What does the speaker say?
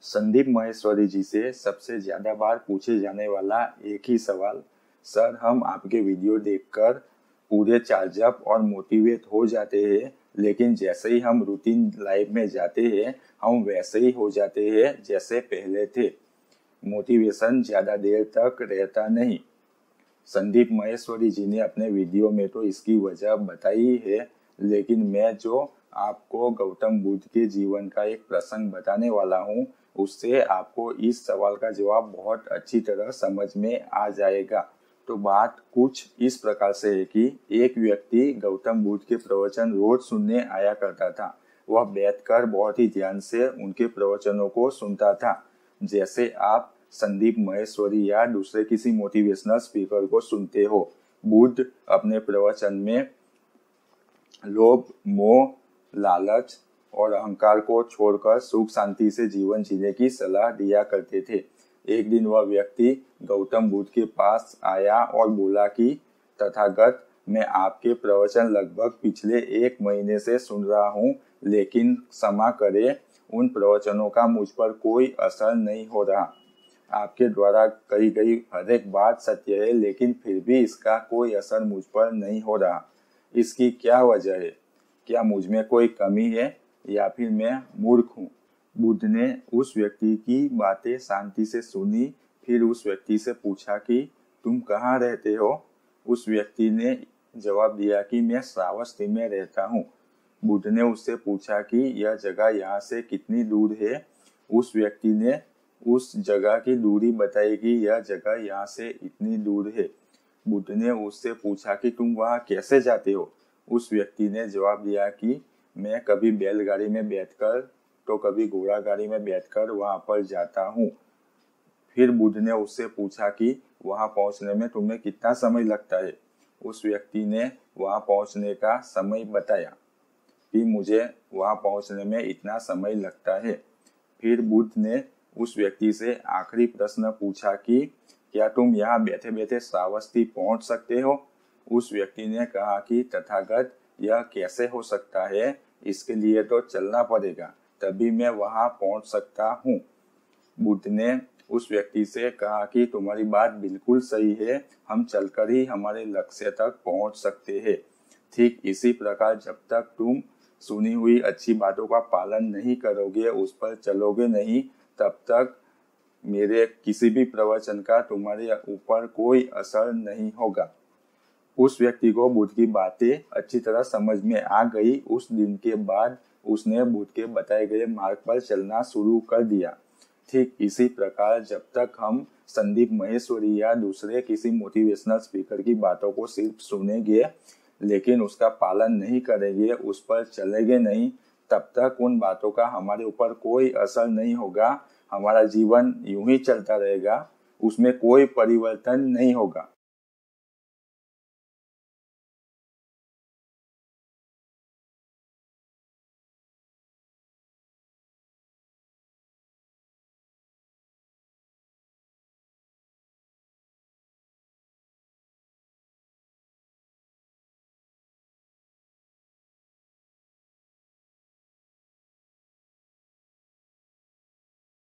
संदीप माहेश्वरी जी से सबसे ज्यादा बार पूछे जाने वाला एक ही सवाल, सर हम आपके वीडियो देखकर पूरे चार्जअप और मोटिवेट हो जाते हैं, लेकिन जैसे ही हम रूटीन लाइफ में जाते हैं हम वैसे ही हो जाते हैं जैसे पहले थे। मोटिवेशन ज्यादा देर तक रहता नहीं। संदीप माहेश्वरी जी ने अपने वीडियो में तो इसकी वजह बताई है, लेकिन मैं जो आपको गौतम बुद्ध के जीवन का एक प्रसंग बताने वाला हूँ, उससे आपको इस सवाल का जवाब बहुत अच्छी तरह समझ में आ जाएगा। तो बात कुछ इस प्रकार से है कि एक व्यक्ति गौतम बुद्ध के प्रवचन रोज सुनने आया करता था। वह बैठकर बहुत ही ध्यान से उनके प्रवचनों को सुनता था, जैसे आप संदीप माहेश्वरी या दूसरे किसी मोटिवेशनल स्पीकर को सुनते हो। बुद्ध अपने प्रवचन में लोभ, मोह, लालच और अहंकार को छोड़कर सुख शांति से जीवन जीने की सलाह दिया करते थे। एक दिन वह व्यक्ति गौतम बुद्ध के पास आया और बोला कि तथागत, मैं आपके प्रवचन लगभग पिछले 1 महीने से सुन रहा हूँ, लेकिन क्षमा करें, उन प्रवचनों का मुझ पर कोई असर नहीं हो रहा। आपके द्वारा कही गई हर एक बात सत्य है, लेकिन फिर भी इसका कोई असर मुझ पर नहीं हो रहा। इसकी क्या वजह है? क्या मुझ में कोई कमी है या फिर मैं मूर्ख हूँ? बुद्ध ने उस व्यक्ति की बातें शांति से सुनी, फिर उस व्यक्ति से पूछा कि तुम कहाँ रहते हो? उस व्यक्ति ने जवाब दिया कि मैं श्रावस्ती में रहता हूँ। बुद्ध ने उससे पूछा कि यह जगह यहाँ से कितनी दूर है? उस व्यक्ति ने उस जगह की दूरी बताई कि यह जगह यहाँ से इतनी दूर है। बुद्ध ने उससे पूछा कि तुम वहाँ कैसे जाते हो? उस व्यक्ति ने जवाब दिया कि मैं कभी बैलगाड़ी में बैठकर तो कभी घोड़ा गाड़ी में बैठकर वहाँ पर जाता हूँ। फिर बुद्ध ने उससे पूछा कि वहाँ पहुँचने में तुम्हें कितना समय लगता है? उस व्यक्ति ने वहाँ पहुँचने का समय बताया कि मुझे वहाँ पहुँचने में इतना समय लगता है। फिर बुद्ध ने उस व्यक्ति से आखिरी प्रश्न पूछा कि क्या तुम यहाँ बैठे बैठे श्रावस्ती पहुँच सकते हो? उस व्यक्ति ने कहा कि तथागत, यह कैसे हो सकता है? इसके लिए तो चलना पड़ेगा, तभी मैं वहां पहुंच सकता हूं। बुद्ध ने उस व्यक्ति से कहा कि तुम्हारी बात बिल्कुल सही है, हम चलकर ही हमारे लक्ष्य तक पहुंच सकते हैं। ठीक इसी प्रकार जब तक तुम सुनी हुई अच्छी बातों का पालन नहीं करोगे, उस पर चलोगे नहीं, तब तक मेरे किसी भी प्रवचन का तुम्हारे ऊपर कोई असर नहीं होगा। उस व्यक्ति को बुद्ध की बातें अच्छी तरह समझ में आ गई। उस दिन के बाद उसने बुद्ध के बताए गए मार्ग पर चलना शुरू कर दिया। ठीक इसी प्रकार जब तक हम संदीप माहेश्वरी या दूसरे किसी मोटिवेशनल स्पीकर की बातों को सिर्फ सुनेंगे लेकिन उसका पालन नहीं करेंगे, उस पर चलेंगे नहीं, तब तक उन बातों का हमारे ऊपर कोई असर नहीं होगा। हमारा जीवन यूं ही चलता रहेगा, उसमें कोई परिवर्तन नहीं होगा।